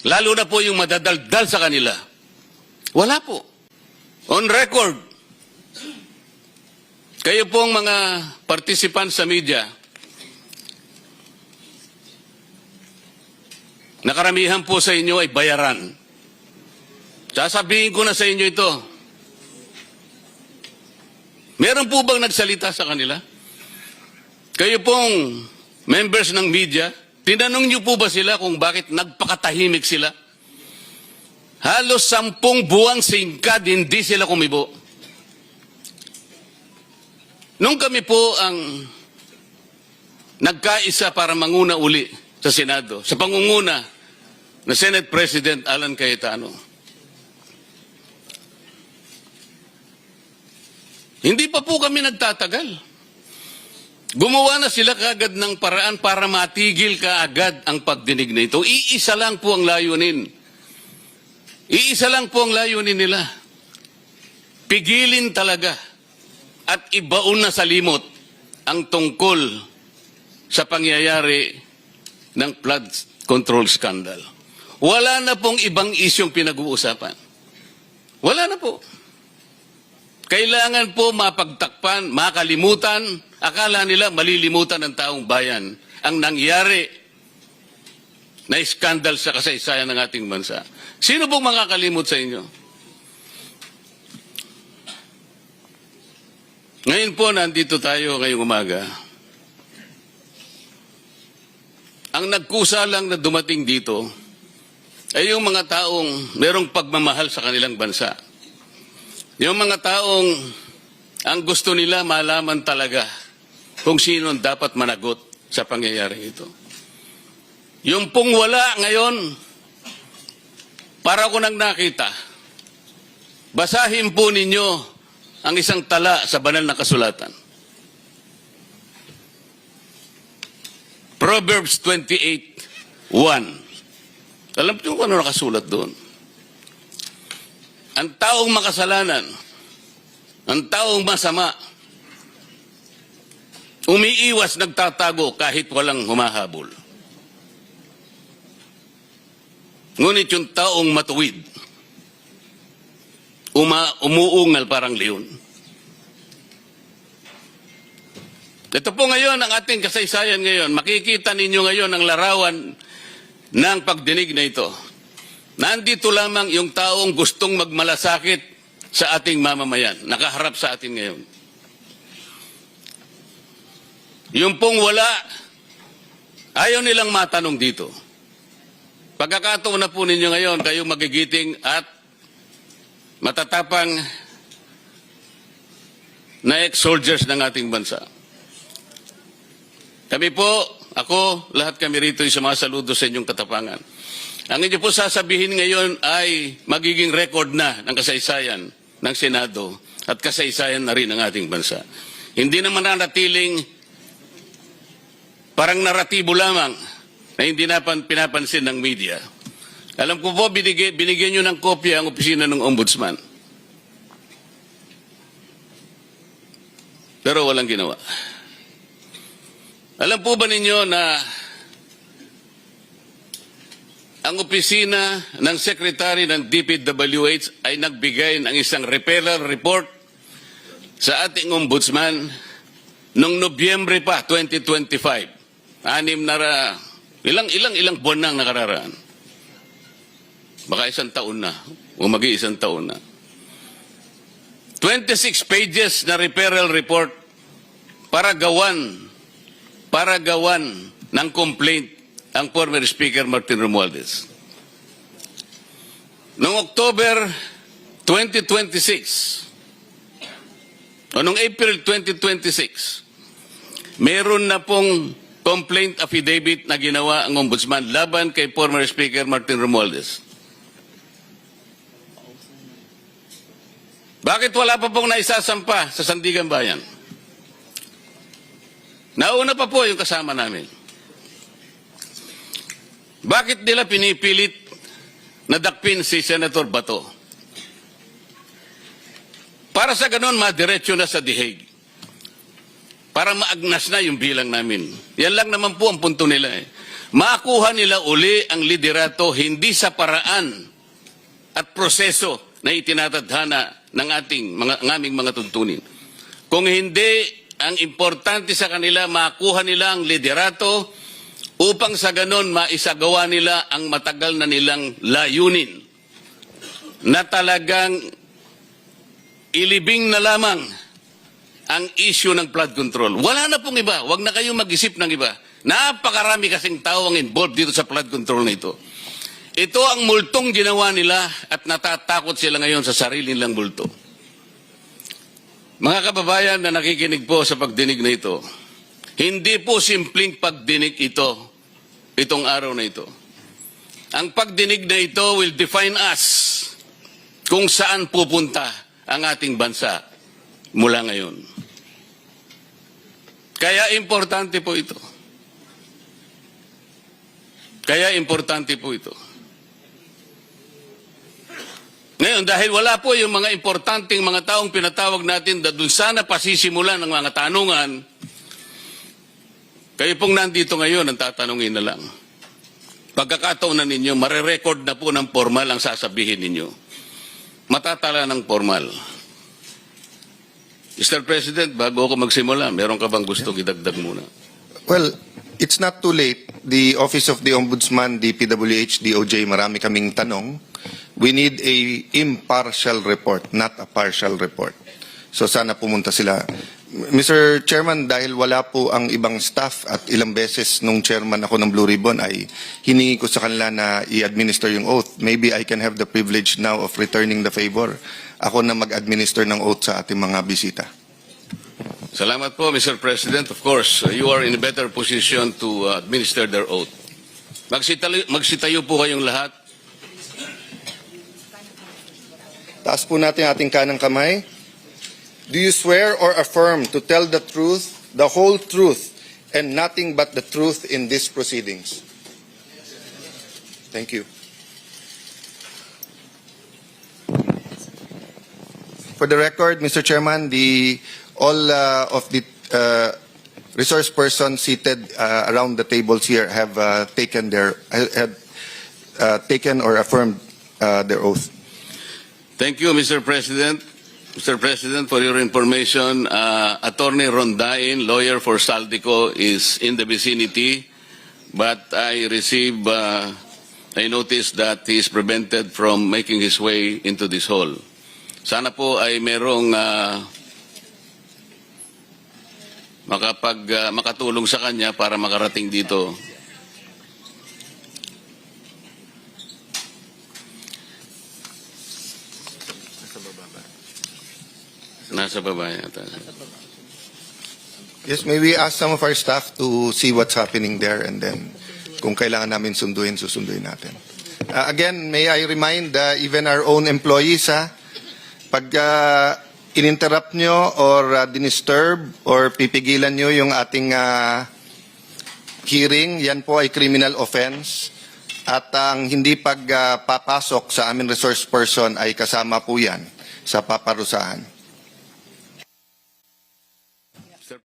Lalo na po yung madadaldal sa kanila. Wala po. On record, kayo pong mga participants sa media, nakaramihan po sa inyo ay bayaran. Sasabihin ko na sa inyo ito. Meron po bang nagsalita sa kanila? Kayo pong members ng media, tinanong niyo po ba sila kung bakit nagpakatahimik sila? Halos 10 buwang singkad, hindi sila kumibo. Nung kami po ang nagkaisa para manguna uli sa Senado, sa pangunguna na Senate President Alan Cayetano, hindi pa po kami nagtatagal. Gumawa na sila kaagad ng paraan para matigil kaagad ang pagdinig na ito. Iisa lang po ang layunin. Iisa lang po ang layunin nila. Pigilin talaga at ibaon na sa limot ang tungkol sa pangyayari ng flood control scandal. Wala na pong ibang isyong pinag-uusapan. Wala na po. Kailangan po mapagtakpan, makalimutan, akala nila malilimutan ng taong bayan ang nangyari na iskandal sa kasaysayan ng ating bansa. Sino pong makakalimot sa inyo? Ngayon po, nandito tayo ngayong umaga. Ang nagkusa lang na dumating dito ay yung mga taong merong pagmamahal sa kanilang bansa. Yung mga taong ang gusto nila malaman talaga kung sino dapat managot sa pangyayari ito. Yung pong wala ngayon, para ko nang nakita, basahin po ninyo ang isang tala sa banal na kasulatan. Proverbs 28:1. Alam niyo kung ano nakasulat doon? Ang taong makasalanan, ang taong masama, umiiwas, nagtatago kahit walang humahabol. Ngunit yung taong matuwid, umuungal parang leon. Ito po ngayon ang ating kasaysayan ngayon. Makikita ninyo ngayon ang larawan ng pagdinig na ito. Nandito lamang yung taong gustong magmalasakit sa ating mamamayan. Nakaharap sa atin ngayon. Yung pong wala, ayaw nilang matanong dito. Pagkakataon na po ninyo ngayon, kayong magigiting at matatapang na ex-soldiers ng ating bansa. Kami po, ako, lahat kami rito ay sumasaludo sa inyong katapangan. Ang inyo po sasabihin ngayon ay magiging record na ng kasaysayan ng Senado at kasaysayan na rin ng ating bansa. Hindi naman nanatiling parang naratibo lamang na hindi na pinapansin ng media. Alam ko po, binigyan nyo ng kopya ang opisina ng Ombudsman. Pero walang ginawa. Alam po ba ninyo na ang opisina ng Secretary ng DPWH ay nagbigay ng isang referral report sa ating Ombudsman noong Nobyembre pa, 2025. Ilang buwan nang nakararaan. Baka 1 taon na, o mag-1 taon na. 26 pages na referral report para gawan ng complaint ang former Speaker Martin Romualdez. Noong October 2026, o noong April 2026, meron na pong complaint affidavit na ginawa ang Ombudsman laban kay former Speaker Martin Romualdez. Bakit wala pa pong naisasampa sa Sandigan Bayan? Nauna pa po yung kasama namin. Bakit nila pinipilit na dakpin si Senator Bato? Para sa ganon, madiretso na sa The Hague. Para maagnas na yung bilang namin. Yan lang naman po ang punto nila. makuha nila uli ang liderato hindi sa paraan at proseso na itinatadhana ng aming mga tuntunin. Kung hindi, ang importante sa kanila, makuha nila ang liderato upang sa ganon maisagawa nila ang matagal na nilang layunin na talagang ilibing na lamang ang issue ng flood control. Wala na pong iba. Huwag na kayong mag-isip ng iba. Napakarami kasing tao ang involved dito sa flood control na ito. Ito ang multong ginawa nila at natatakot sila ngayon sa sarili nilang multo. Mga kababayan na nakikinig po sa pagdinig na ito, hindi po simpleng pagdinig ito, itong araw na ito. Ang pagdinig na ito will define us kung saan pupunta ang ating bansa mula ngayon. Kaya importante po ito. Kaya importante po ito. Ngayon, dahil wala po yung mga importanteng mga taong pinatawag natin na dun sana pasisimulan ng mga tanungan, kayo pong nandito ngayon ang tatanungin na lang. Pagkakataon na ninyo, marirecord na po ng formal ang sasabihin ninyo. Matatala ng formal. Mr. President, bago ako magsimula, meron ka bang gustong idagdag muna? Well, it's not too late. The Office of the Ombudsman, DPWH, DOJ, marami kaming tanong. We need a impartial report, not a partial report. So sana pumunta sila. Mr. Chairman, dahil wala po ang ibang staff at ilang beses nung chairman ako ng Blue Ribbon ay hiningi ko sa kanila na i-administer yung oath. Maybe I can have the privilege now of returning the favor. Ako na mag-administer ng oath sa ating mga bisita. Salamat po, Mr. President. Of course, you are in a better position to administer their oath. Magsitayo po kayong lahat. Taas po natin ating kanang kamay. Do you swear or affirm to tell the truth, the whole truth, and nothing but the truth in these proceedings? Thank you. For the record, Mr. Chairman, all of the resource persons seated around the tables here have taken or affirmed their oath. Thank you, Mr. President. Mr. President, for your information, Attorney Rondain, lawyer for Saldico, is in the vicinity, but I received a notice that he is prevented from making his way into this hall. Sana po ay merong makatulong sa kanya para makarating dito. Nasa baba yata. Yes, may we ask some of our staff to see what's happening there, and then kung kailangan namin sunduin, susunduin natin. Again, may I remind even our own employees, pag in-interrupt nyo or dinisturb or pipigilan nyo yung ating hearing, yan po ay criminal offense. At ang hindi pagpapasok sa aming resource person ay kasama po yan sa paparusahan.